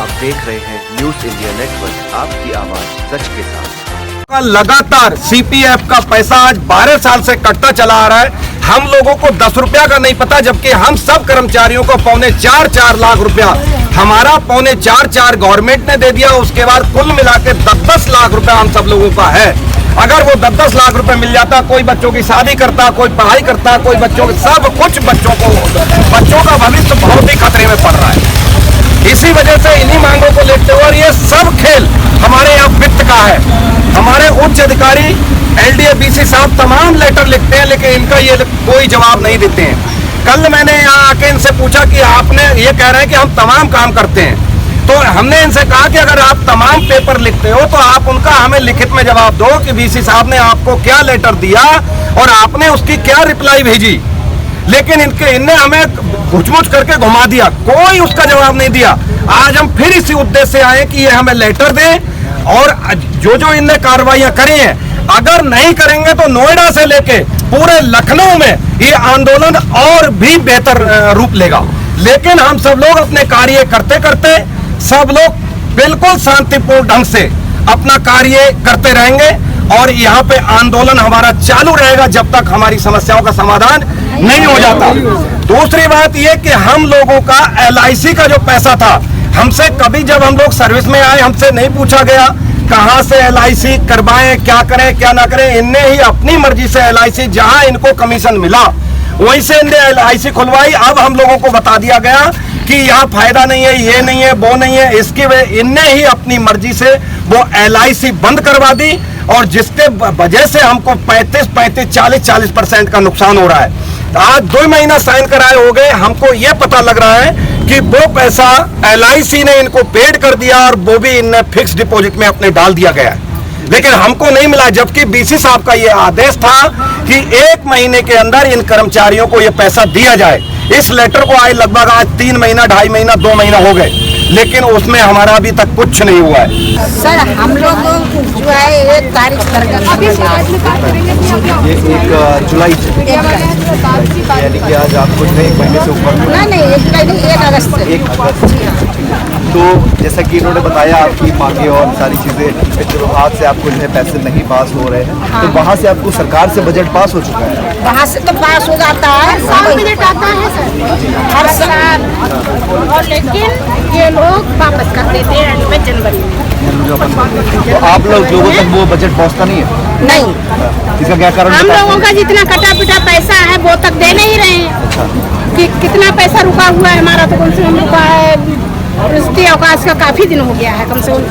आप देख रहे हैं न्यूज इंडिया नेटवर्क, आपकी आवाज सच के साथ। लगातार सीपीएफ का पैसा आज 12 साल से कटता चला आ रहा है। हम लोगों को 10 रुपया का नहीं पता, जबकि हम सब कर्मचारियों को 4.25 लाख रुपया, हमारा 4.25 गवर्नमेंट ने दे दिया। उसके बाद कुल मिला के 10 लाख रुपया हम सब लोगों का है। अगर वो 10 लाख रुपए मिल जाता, कोई बच्चों की शादी करता, कोई पढ़ाई करता, कोई बच्चों के सब कुछ बच्चों का भविष्य बहुत ही खतरे में पड़ रहा है। इसी वजह से इन्हीं मांगों को लेते हुए, और ये सब खेल हमारे यहाँ वित्त का है। हमारे उच्च अधिकारी एलडीए बीसी साहब तमाम लेटर लिखते हैं, लेकिन इनका ये कोई जवाब नहीं देते हैं। कल मैंने यहाँ आके इनसे पूछा कि आपने ये कह रहे हैं कि हम तमाम काम करते हैं, तो हमने इनसे कहा कि अगर आप तमाम पेपर लिखते हो तो आप उनका हमें लिखित में जवाब दो कि बीसी साहब ने आपको क्या लेटर दिया और आपने उसकी क्या रिप्लाई भेजी। लेकिन इनने हमें घुचमुच करके घुमा दिया, कोई उसका जवाब नहीं दिया। आज हम फिर इसी उद्देश्य से आए कि ये हमें लेटर दें, और जो इनने कार्रवाइयां करी हैं, अगर नहीं करेंगे तो नोएडा से लेके पूरे लखनऊ में ये आंदोलन और भी बेहतर रूप लेगा। लेकिन हम सब लोग अपने कार्य करते करते सब लोग बिल्कुल शांतिपूर्ण ढंग से अपना कार्य करते रहेंगे, और यहाँ पे आंदोलन हमारा चालू रहेगा जब तक हमारी समस्याओं का समाधान नहीं हो जाता। दूसरी बात यह कि हम लोगों का LIC का जो पैसा था, हमसे कभी जब हम लोग सर्विस में आए हमसे नहीं पूछा गया कहां से LIC करवाएं, क्या करें क्या ना करें। इनने ही अपनी मर्जी से LIC, जहां इनको कमीशन मिला वहीं से इनने LIC खुलवाई। अब हम लोगों को बता दिया गया कि यहाँ फायदा नहीं है, ये नहीं है, वो नहीं है। इसकी वजह इनने ही अपनी मर्जी से वो LIC बंद करवा दी, और जिसके वजह से हमको 40% का नुकसान हो रहा है। आज 2 महीना साइन कराए हो गए, हमको ये पता लग रहा है कि वो पैसा LIC ने इनको पेड कर दिया, और वो भी इनने फिक्स डिपॉजिट में अपने डाल दिया गया है, लेकिन हमको नहीं मिला। जबकि बीसी साहब का ये आदेश था कि 1 महीने के अंदर इन कर्मचारियों को ये पैसा दिया जाए। इस लेटर को आए लगभग आज 3 महीना, 2.5 महीना, 2 महीना हो गए, लेकिन उसमें हमारा अभी तक कुछ नहीं हुआ है। सर हम लोग जो है 1 तारीख ये 1 जुलाई यानी कि आज आपको 1 महीने से ऊपर नहीं 1 जुलाई नहीं, 1 अगस्त से। 1 अगस्त। तो जैसा कि इन्होंने बताया आपकी मांगे और सारी चीज़ें वित्त विभाग से आपको जो है पैसे नहीं पास हो रहे हैं, तो वहाँ से आपको सरकार से बजट पास हो चुका है? वहाँ से तो पास हो जाता है, बजट आता है सर हर साल, और लेकिन ये लोग वापस कर देते हैं एंड में जनवरी। तो आप लोगों तक वो बजट पहुँचता नहीं है? नहीं। इसका क्या कारण? हम लोगों का जितना कटा पिटा पैसा है वो तक दे नहीं रहे हैं। कि कितना पैसा रुका हुआ है हमारा, तो कम से कम रुका है रजिस्ट्री अवकाश का काफी दिन हो गया है, कम से कम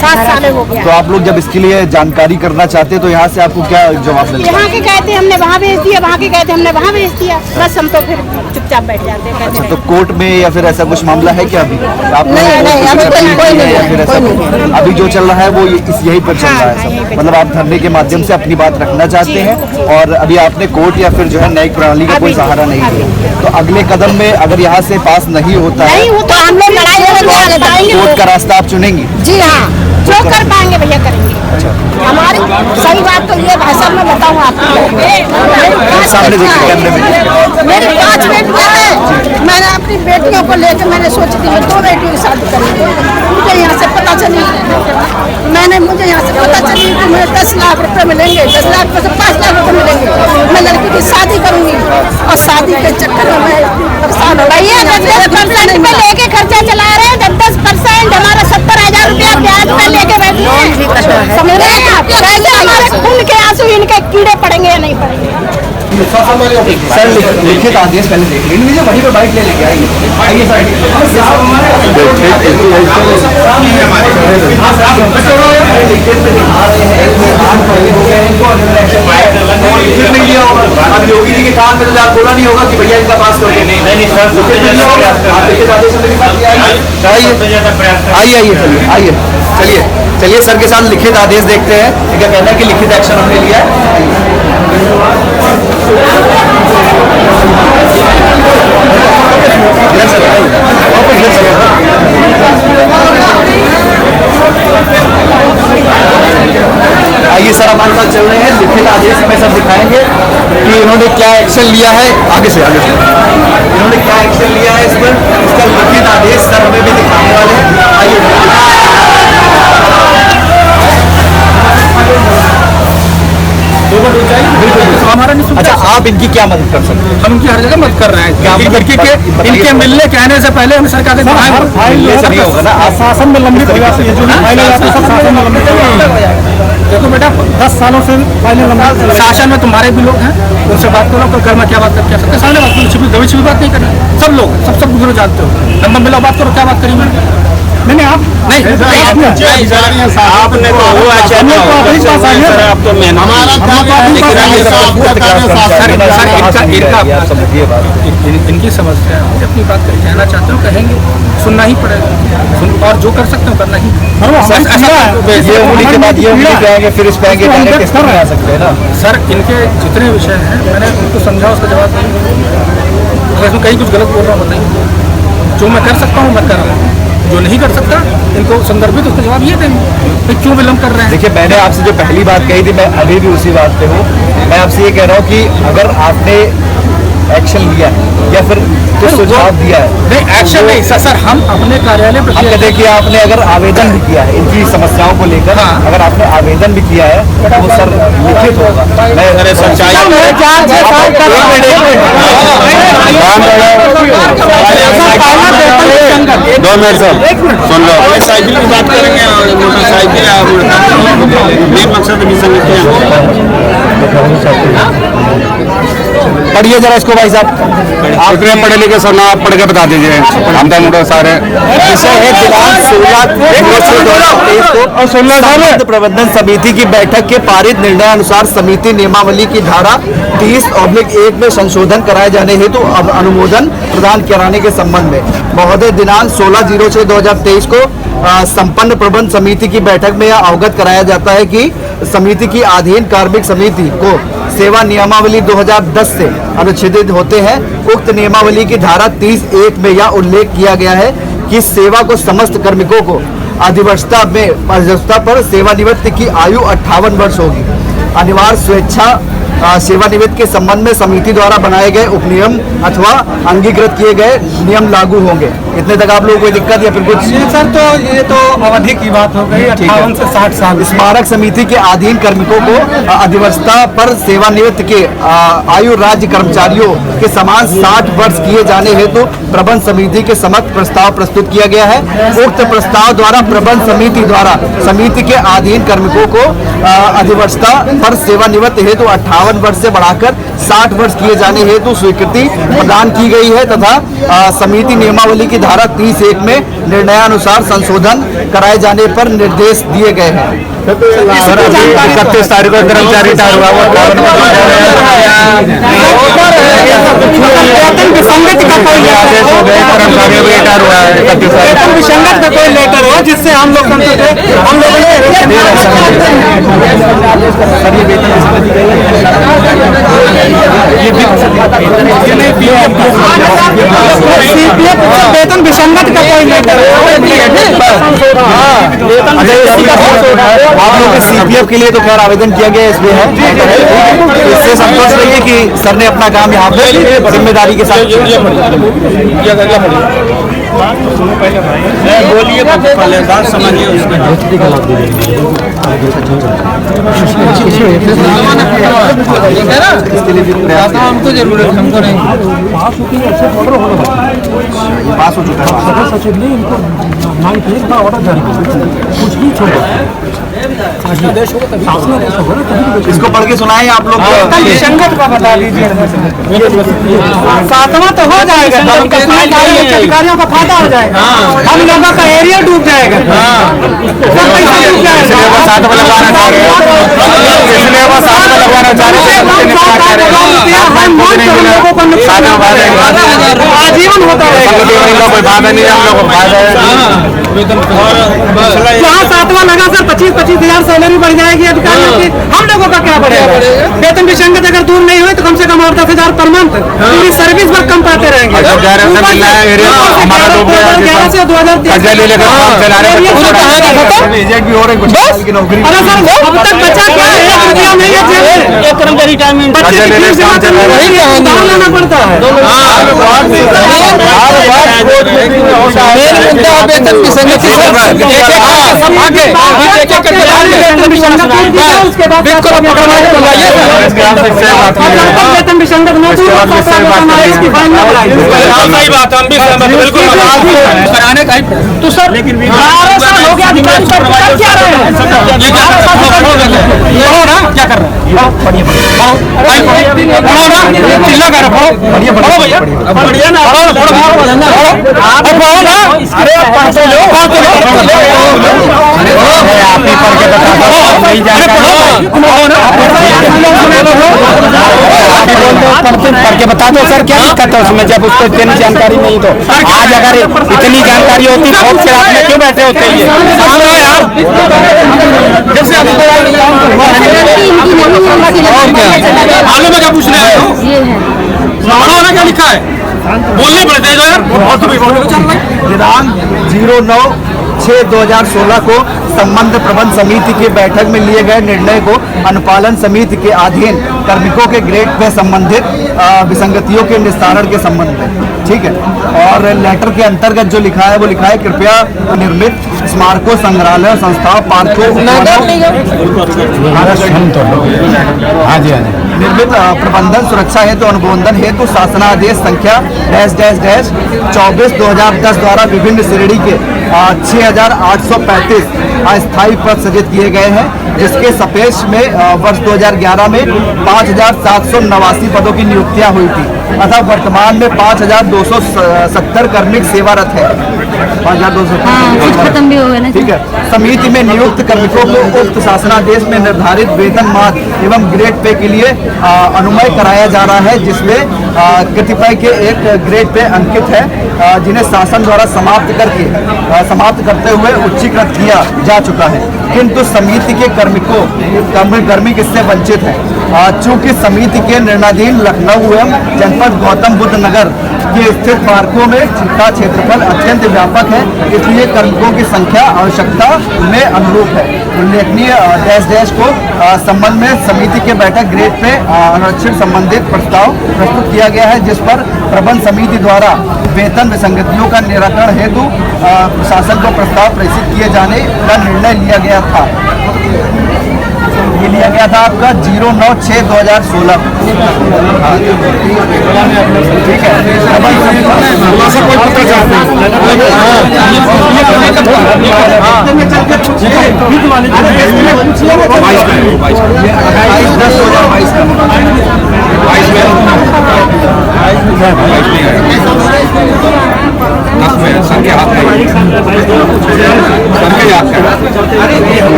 7 साल हो गया। तो आप लोग जब इसके लिए जानकारी करना चाहते हैं तो यहाँ से आपको क्या जवाब मिलता है? यहाँ के कहते हमने वहाँ भेज दिया, वहाँ के कहते हमने वहाँ भेज दिया, बस हम तो फिर चुपचाप बैठ जाते हैं। अच्छा, तो कोर्ट में या फिर ऐसा कुछ मामला है क्या अभी? आप नहीं, अभी कोई नहीं या फिर ऐसा अभी जो चल रहा है वो यही पर चल रहा है सब? मतलब आप धरने के माध्यम से अपनी बात रखना चाहते हैं, और अभी आपने कोर्ट या फिर जो है न्यायिक प्रणाली का कोई सहारा नहीं लिया। तो अगले कदम में अगर यहाँ से पास नहीं होता है तो हम लोग लड़ाई कोर्ट का रास्ता आप चुनेंगे? जी हाँ, जो कर पाएंगे भैया करेंगे। हमारी सही बात तो ये भाई साहब मैं बताऊँ आपको, सामने देखिए कैमरे में। मेरी 5 बेटियां हैं, मैंने अपनी बेटियों को लेकर मैंने सोच दी 2 बेटियों की शादी करूँगी। मुझे यहाँ से पता चली मुझे यहाँ से पता चली कि मुझे 10 लाख रुपए मिलेंगे, 10 लाख में से 5 लाख रुपए मिलेंगे। मैं लड़की की शादी करूँगी, और शादी के चक्कर में मैं परेशान हो गई है। 10% में लेके खर्चा चला रहे हैं, 10% हमारा 70,000 रुपया ब्याज में लेके बैठे हैं। समझ रहे हैं आप? कैसे हमारे खून के आंसू इनके कीड़े पड़ेंगे या नहीं पड़ेंगे? सर लिखित आदेश पहले देख लीजिए, वहीं पर बाइक ले लेके आइए अब योगी जी के कान में तो बोला नहीं होगा कि भैया इनका पास करोगे। नहीं आइए चलिए सर के साथ लिखित आदेश देखते हैं क्या कहना है कि लिखित एक्शन हमने लिया आइए सर हमारे साथ चल रहे हैं, लिखित आदेश हमें सब दिखाएंगे कि इन्होंने क्या एक्शन लिया है। आगे से इन्होंने क्या एक्शन लिया है इस पर, इसका लिखित आदेश सर हमें भी दिखाने वाले हैं। आइए आप इनकी क्या मदद कर सकते हैं? हम उनकी हर जगह मदद कर रहे हैं। इनके मिलने के आने से पहले हम सरकार के नहीं होगा ना, आप शासन में लंबित हो जाती है, जो भी फाइलें आती है सब शासन में लंबित हो जाती है। देखो बेटा, 10 सालों से फाइलें लंबित। शासन में तुम्हारे भी लोग हैं, उनसे बात करो। कोई घर में क्या बात कर क्या सकते, सामने बात करो, छिपी बात नहीं करना। सब लोग सब गुजरो जानते हो, नंबर मिला बात करो, क्या बात करी मैंने? नहीं आप नहीं आपने तो इनकी समस्या है, अपनी बात कर कहना चाहते हो कहेंगे, सुनना ही पड़ेगा। और जो कर सकते हो करना ही। ये उंगली के बाद ये उंगली पे आएंगे, फिर इस पे आएंगे, डायरेक्ट इस तरह आ सकते हैं ना सर। इनके जितने विषय हैं मैंने उनको समझा, उसका जवाब नहीं। अगर इसमें कहीं कुछ गलत बोल रहा हूँ बताइए। जो मैं कर सकता हूँ मैं कर रहा हूँ, जो नहीं कर सकता इनको संदर्भित उसका जवाब ये देंगे। तो क्यों विलम्ब कर रहे हैं? देखिए, मैंने आपसे जो पहली बात कही थी, मैं अभी भी उसी बात पे हूँ। मैं आपसे ये कह रहा हूँ कि अगर आपने एक्शन लिया है या फिर कुछ सुझाव दिया है। नहीं, एक्शन नहीं सर, हम अपने कार्यालय पर हम कहते हैं कि आपने अगर आवेदन भी किया है इनकी समस्याओं को लेकर, अगर आपने आवेदन भी किया है तो वो सर लिखित होगा। मैं सच्चाई 2 मिनट सर सुन लो। साइकिल की बात करेंगे और मोटरसाइकिल मेन मकसद भी पढ़िए जरा इसको भाई साहब। आप इतने पढ़े लिखे सर ना, आप पढ़ के बता दीजिए। हम तो मोटे सारे विषय है दिनांक 16 प्रबंधन समिति की बैठक के पारित निर्णय अनुसार समिति नियमावली की धारा 30/1 में संशोधन कराए जाने हेतु अब अनुमोदन प्रदान कराने के संबंध में महोदय दिनांक 16/06/2023 को संपन्न प्रबंध समिति की बैठक में यह अवगत कराया जाता है कि समिति की अधीन कार्मिक समिति को सेवा नियमावली 2010 से अनुच्छेदित होते हैं। उक्त नियमावली की धारा 30(1) में यह उल्लेख किया गया है कि सेवा को समस्त कार्मिकों को अधिवस्था पर सेवानिवृत्ति की आयु 58 वर्ष होगी। अनिवार्य स्वेच्छा सेवानिवृत्ति के संबंध में समिति द्वारा बनाए गए उपनियम अथवा अंगीकृत किए गए नियम लागू होंगे। इतने तक आप लोगों को कोई दिक्कत या फिर कुछ? सर तो ये तो अवधि की बात हो गई, 58 से 60 साल। स्मारक समिति के अधीन कार्मिकों को अधिवस्था पर सेवानिवृत्त के आयु राज्य कर्मचारियों के समान 60 वर्ष किए जाने हेतु प्रबंध समिति के समक्ष प्रस्ताव प्रस्तुत किया गया है। उक्त प्रस्ताव द्वारा प्रबंध समिति द्वारा समिति के अधीन कार्मिकों को अधिवस्था पर सेवानिवृत्त हेतु 58 वर्ष से बढ़ाकर 60 वर्ष किए जाने हेतु स्वीकृति प्रदान की गई है तथा समिति नियमावली की धारा 30(1) में निर्णयानुसार संशोधन कराए जाने पर निर्देश दिए गए हैं। सर अभी 31 तारीख को कर्मचारी रिटायर हुआ, वो विसंगत का कोई आदेश हो गए, कर्मचारियों भी रिटायर हुआ है 31 तारीख को। विसंगत का कोई लेटर हो जिससे हम लोग हम लोगों ने वेतन विसंगत का कोई लेटर आप लोग के सीपीएफ के लिए तो खैर आवेदन किया गया इसमें है, इससे संतोष रहिए कि सर ने अपना काम यहाँ पे जिम्मेदारी के साथ बोलिए पहले बात समझिए उसमें। हमको जरूरत हमको नहीं। पास हो चुका है। सचिव ने इनको मांग की ऑर्डर जारी किया, कुछ भी छोड़ो शासनादेश होगा तभी शासनादेश होगा ना, तभी इसको पढ़ के सुनाए आप लोग। विसंगत का बता दीजिए। 7वां तो हो जाएगा, अधिकारियों का फायदा हो जाएगा, हम लोगों का एरिया डूब जाएगा। आजीवन होता रहेगा, कोई फायदा नहीं है, हम लोग को फायदा है। जहाँ 7वां लगा सर 25-25 हजार सैलरी बढ़ जाएगी अधिकारियों की, हम लोगों का क्या बढ़ेगा? वेतन विसंगत अगर दूर नहीं हुई तो कम से कम 8-10 हजार पर मंथ पूरी सर्विस वर्क कम पाते रहेंगे। हमारा से 2013 नौकरी अरे सर अब तक बचा क्या है? रुपया नहीं है जेब में, एक कर्मचारी रिटायरमेंट लाना पड़ता है। वेतन विसंगत उसके बाद वेतन विसंगत न इसकी फाइन न कराई। सही बात है, हम भी सहमत हैं, बिल्कुल कराने का ही तो सर 12 साल हो गया अधिकारी पर क्या रहे हैं? पढ़ो ना, क्या कर रहे हैं? पढ़ो ना, चिल्ला कर पढ़ो भैया, बढ़िया ना, पढ़ो ना, अरे आप ही पढ़ के बता दो, नहीं जानकारी पढ़ के बता दो सर, क्या दिक्कत है उसमें? जब उसको इतनी जानकारी नहीं तो आज अगर इतनी जानकारी होती तो के रात में क्यों बैठे होते ये यार? जब से मालूम है क्या पूछ रहे हो? मालूम है क्या लिखा है? बोलने पड़ते हैं यार, बहुत तो चल रहा है। दिनांक 09/6/2016 को संबंध प्रबंध समिति की बैठक में लिए गए निर्णय को अनुपालन समिति के अधीन कार्मिकों के ग्रेड पे संबंधित विसंगतियों के निस्तारण के संबंध में, ठीक है। और लेटर के अंतर्गत जो लिखा है वो लिखा है, कृपया निर्मित स्मारकों, संग्रहालयों, संस्थाओं, पार्कों, निर्मित प्रबंधन सुरक्षा हेतु अनुमोदन हेतु शासनादेश संख्या -24/2010 द्वारा विभिन्न श्रेणी के 6835 अस्थायी पद सृजित किए गए हैं, जिसके सपेक्ष में वर्ष 2011 में 5789 पदों की नियुक्तियां हुई थी, अतः वर्तमान में 5270 कार्मिक सेवारत है। 5270 खत्म भी हो गए ना। ठीक है। समिति में नियुक्त कार्मिकों को उक्त शासनादेश में निर्धारित वेतन मान एवं ग्रेड पे के लिए अनुमय कराया जा रहा है, जिसमें कतिपय के एक ग्रेड पे अंकित है, जिन्हें शासन द्वारा समाप्त करते हुए उच्चीकृत किया जा चुका है, किंतु समिति के कार्मिक इससे वंचित है। चूंकि समिति के निर्णयाधीन लखनऊ एवं जनपद गौतम बुद्ध नगर के स्थित पार्कों में का क्षेत्रफल अत्यंत व्यापक है, इसलिए कार्मिकों की संख्या आवश्यकता में अनुरूप है। उल्लेखनीय डैश को संबंध में समिति के बैठक ग्रेड पे आरक्षण संबंधित प्रस्ताव प्रस्तुत किया गया है, जिस पर प्रबंध समिति द्वारा वेतन विसंगतियों का निराकरण हेतु प्रशासन को प्रस्ताव प्रेषित किए जाने का निर्णय लिया गया था। ये लिया गया था आपका 09/6/2016। ठीक है।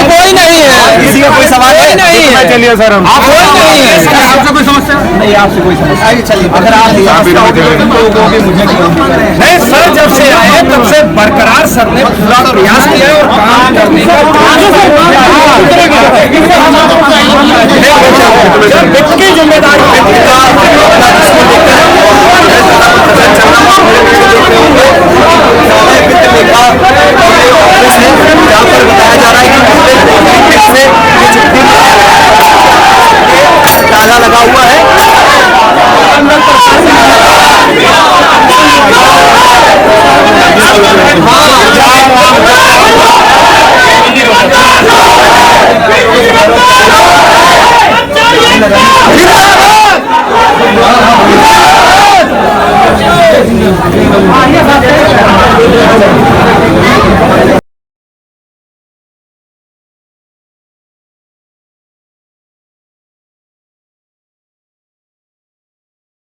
कोई नहीं है, किसी का कोई सवाल नहीं है? चलिए सर, हम कोई नहीं है, आपसे कोई समस्या नहीं, आपसे कोई समस्या नहीं। चलिए, अगर आप नहीं सर, जब से आए तब से बरकरार सर ने पूरा प्रयास किया है और काम करने का की जिम्मेदारी बताया जा रहा है कि ताला लगा हुआ है। हाँ